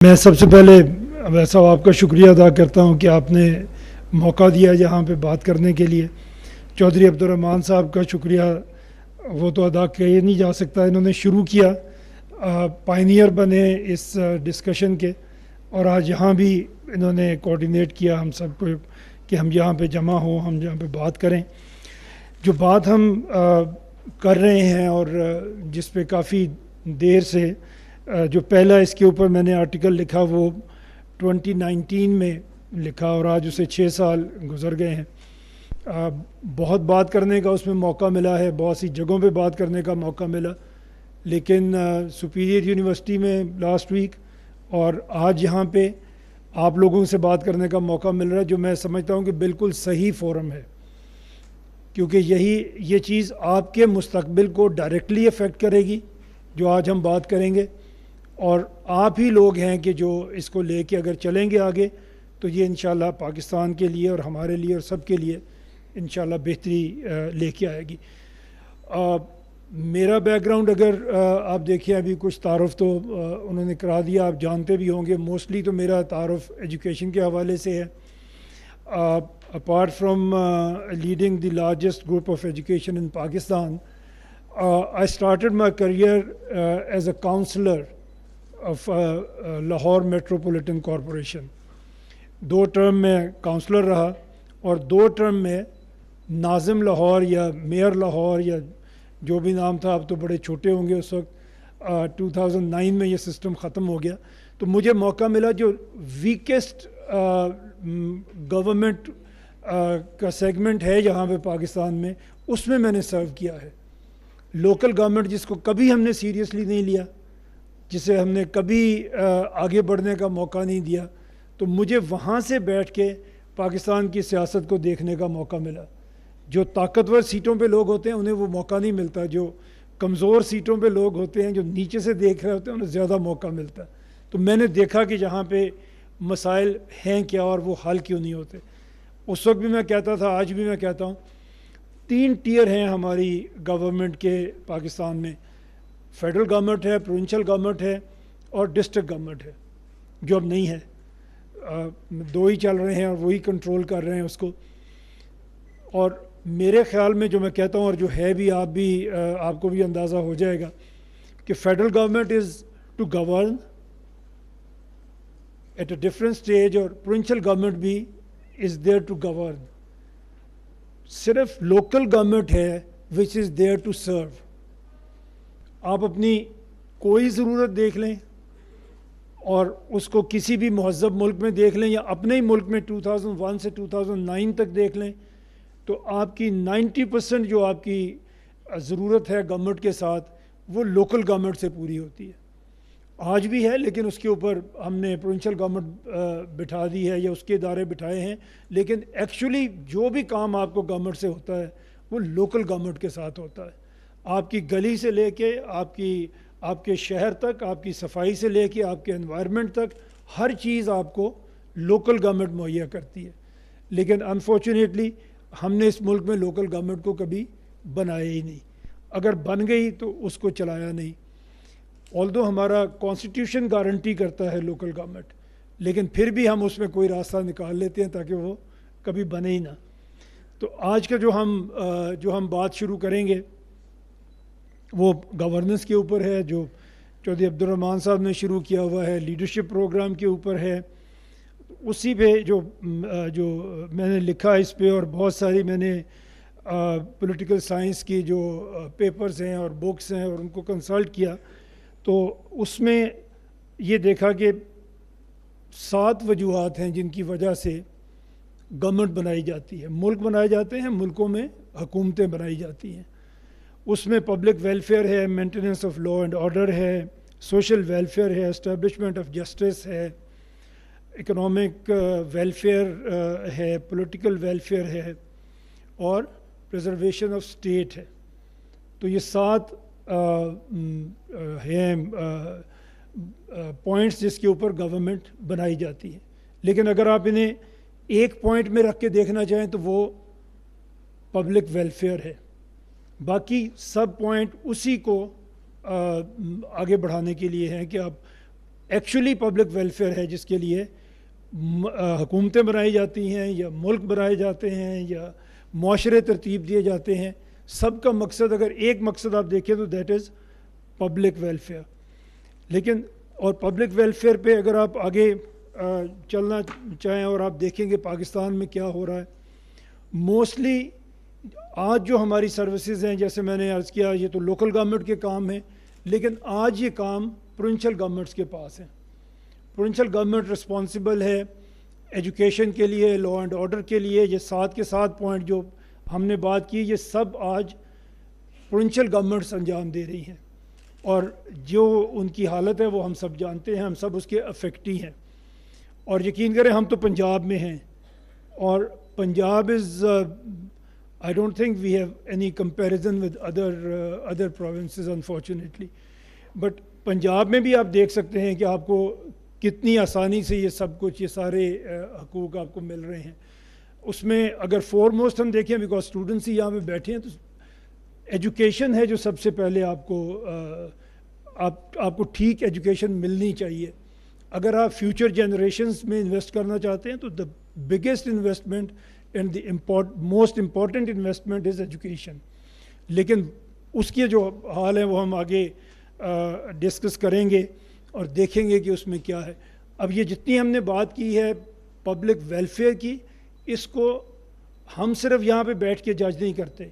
میں سب سے پہلے ویسا آپ کا شکریہ ادا کرتا ہوں کہ آپ نے موقع دیا یہاں پہ بات کرنے کے لیے۔ چودھری عبدالرحمن صاحب کا شکریہ وہ تو ادا کیا نہیں جا سکتا، انہوں نے شروع کیا، پائنیئر بنے اس ڈسکشن کے، اور آج یہاں بھی انہوں نے کوارڈینیٹ کیا ہم سب کو کہ ہم یہاں پہ جمع ہوں، ہم یہاں پہ بات کریں۔ جو بات ہم کر رہے ہیں اور جس پہ کافی دیر سے جو پہلا اس کے اوپر میں نے آرٹیکل لکھا وہ 2019 میں لکھا اور آج اسے 6 سال گزر گئے ہیں۔ بہت بات کرنے کا اس میں موقع ملا ہے، بہت سی جگہوں پہ بات کرنے کا موقع ملا، لیکن سپیریئر یونیورسٹی میں لاسٹ ویک اور آج یہاں پہ آپ لوگوں سے بات کرنے کا موقع مل رہا ہے، جو میں سمجھتا ہوں کہ بالکل صحیح فورم ہے، کیونکہ یہ چیز آپ کے مستقبل کو ڈائریکٹلی افیکٹ کرے گی جو آج ہم بات کریں گے، اور آپ ہی لوگ ہیں کہ جو اس کو لے کے اگر چلیں گے آگے تو یہ انشاءاللہ پاکستان کے لیے اور ہمارے لیے اور سب کے لیے انشاءاللہ بہتری لے کے آئے گی۔ میرا بیک گراؤنڈ اگر آپ دیکھیں، ابھی کچھ تعارف تو انہوں نے کرا دیا، آپ جانتے بھی ہوں گے، موسٹلی تو میرا تعارف ایجوکیشن کے حوالے سے ہے۔ Apart from leading the largest group of education in Pakistan, I started my career as a counselor of Lahore metropolitan corporation. 2 term میں کاؤنسلر رہا اور 2 ٹرم میں ناظم لاہور یا میئر لاہور یا جو بھی نام تھا، اب تو بڑے چھوٹے ہوں گے اس وقت، 2009 میں یہ سسٹم ختم ہو گیا، تو مجھے موقع ملا جو ویکسٹ گورنمنٹ کا سیگمنٹ ہے یہاں پہ پاکستان میں، اس میں نے سرو کیا ہے۔ لوکل گورنمنٹ جس کو کبھی ہم نے سیریسلی نہیں لیا، جسے ہم نے کبھی آگے بڑھنے کا موقع نہیں دیا، تو مجھے وہاں سے بیٹھ کے پاکستان کی سیاست کو دیکھنے کا موقع ملا۔ جو طاقتور سیٹوں پہ لوگ ہوتے ہیں انہیں وہ موقع نہیں ملتا، جو کمزور سیٹوں پہ لوگ ہوتے ہیں، جو نیچے سے دیکھ رہے ہوتے ہیں، انہیں زیادہ موقع ملتا ہے۔ تو میں نے دیکھا کہ جہاں پہ مسائل ہیں کیا اور وہ حل کیوں نہیں ہوتے۔ اس وقت بھی میں کہتا تھا، آج بھی میں کہتا ہوں، 3 ٹیئر ہیں ہماری گورنمنٹ کے پاکستان میں، فیڈرل گورنمنٹ ہے، پروونشل گورنمنٹ ہے اور ڈسٹرکٹ گورنمنٹ ہے، جو اب نہیں ہے، 2 ہی چل رہے ہیں اور وہی کنٹرول کر رہے ہیں اس کو۔ اور میرے خیال میں جو میں کہتا ہوں اور جو ہے بھی، آپ کو بھی اندازہ ہو جائے گا کہ federal government is to govern at a different stage, اور پروونشل گورنمنٹ بھی از دیئر ٹو گورن۔ صرف لوکل گورنمنٹ ہے which is there to serve. آپ اپنی کوئی ضرورت دیکھ لیں اور اس کو کسی بھی مہذب ملک میں دیکھ لیں یا اپنے ہی ملک میں 2001 سے 2009 تک دیکھ لیں، تو آپ کی 90% جو آپ کی ضرورت ہے گورنمنٹ کے ساتھ وہ لوکل گورنمنٹ سے پوری ہوتی ہے۔ آج بھی ہے، لیکن اس کے اوپر ہم نے پروونشل گورنمنٹ بٹھا دی ہے یا اس کے ادارے بٹھائے ہیں، لیکن ایکچولی جو بھی کام آپ کو گورنمنٹ سے ہوتا ہے وہ لوکل گورنمنٹ کے ساتھ ہوتا ہے۔ آپ کی گلی سے لے کے آپ کے شہر تک، آپ کی صفائی سے لے کے آپ کے انوائرمنٹ تک، ہر چیز آپ کو لوکل گورنمنٹ مہیا کرتی ہے۔ لیکن انفارچونیٹلی ہم نے اس ملک میں لوکل گورنمنٹ کو کبھی بنایا ہی نہیں، اگر بن گئی تو اس کو چلایا نہیں۔ آلدو ہمارا کانسٹیٹیوشن گارنٹی کرتا ہے لوکل گورنمنٹ، لیکن پھر بھی ہم اس میں کوئی راستہ نکال لیتے ہیں تاکہ وہ کبھی بنے ہی نہ۔ تو آج کا جو ہم بات شروع کریں گے وہ گورننس کے اوپر ہے، جو چودھری عبدالرحمن صاحب نے شروع کیا ہوا ہے، لیڈرشپ پروگرام کے اوپر ہے۔ اسی پہ جو میں نے لکھا اس پہ، اور بہت ساری میں نے پولیٹیکل سائنس کی جو پیپرز ہیں اور بکس ہیں اور ان کو کنسلٹ کیا، تو اس میں یہ دیکھا کہ 7 وجوہات ہیں جن کی وجہ سے گورنمنٹ بنائی جاتی ہے، ملک بنائے جاتے ہیں، ملکوں میں حکومتیں بنائی جاتی ہیں۔ اس میں پبلک ویلفیئر ہے، maintenance of law and order ہے، سوشل ویلفیئر ہے، اسٹیبلشمنٹ آف جسٹس ہے، اکنامک ویلفیئر ہے، پولیٹیکل ویلفیئر ہے، اور پریزرویشن آف اسٹیٹ ہے۔ تو یہ 7 ہیں پوائنٹس جس کے اوپر گورنمنٹ بنائی جاتی ہے۔ لیکن اگر آپ انہیں ایک پوائنٹ میں رکھ کے دیکھنا چاہیں تو وہ پبلک ویلفیئر ہے، باقی سب پوائنٹ اسی کو آگے بڑھانے کے لیے ہیں کہ آپ ایکچولی پبلک ویلفیئر ہے جس کے لیے حکومتیں بنائی جاتی ہیں یا ملک بنائے جاتے ہیں یا معاشرے ترتیب دیے جاتے ہیں، سب کا مقصد اگر ایک مقصد آپ دیکھیں تو دیٹ از پبلک ویلفیئر. لیکن اور پبلک ویلفیئر پہ اگر آپ آگے چلنا چاہیں اور آپ دیکھیں گے پاکستان میں کیا ہو رہا ہے، موسٹلی آج جو ہماری سروسز ہیں، جیسے میں نے عرض کیا، یہ تو لوکل گورنمنٹ کے کام ہیں، لیکن آج یہ کام پروونشل گورنمنٹس کے پاس ہیں. پروونشل گورنمنٹ رسپانسبل ہے ایجوکیشن کے لیے، لا اینڈ آرڈر کے لیے. یہ 7 کے 7 پوائنٹ جو ہم نے بات کی، یہ سب آج پروونشل گورنمنٹس انجام دے رہی ہیں، اور جو ان کی حالت ہے وہ ہم سب جانتے ہیں، ہم سب اس کے افیکٹی ہیں. اور یقین کریں ہم تو پنجاب میں ہیں، اور پنجاب از I don't think we have any comparison with other provinces unfortunately. But Punjab میں بھی آپ دیکھ سکتے ہیں کہ آپ کو کتنی آسانی سے یہ سب کچھ، یہ سارے حقوق آپ کو مل رہے ہیں. اس میں اگر فور موسٹ ہم دیکھیں، بیکاز اسٹوڈنٹس ہی یہاں پہ بیٹھے ہیں، تو ایجوکیشن ہے جو سب سے پہلے آپ کو ٹھیک ایجوکیشن ملنی چاہیے. اگر آپ فیوچر جنریشنز میں انویسٹ کرنا چاہتے ہیں تو the biggest investment and the most important investment is education. لیکن اس کے جو حال ہے وہ ہم آگے ڈسکس کریں گے اور دیکھیں گے کہ اس میں کیا ہے. اب یہ جتنی ہم نے بات کی ہے پبلک ویلفیئر کی، اس کو ہم صرف یہاں پہ بیٹھ کے جج نہیں کرتے.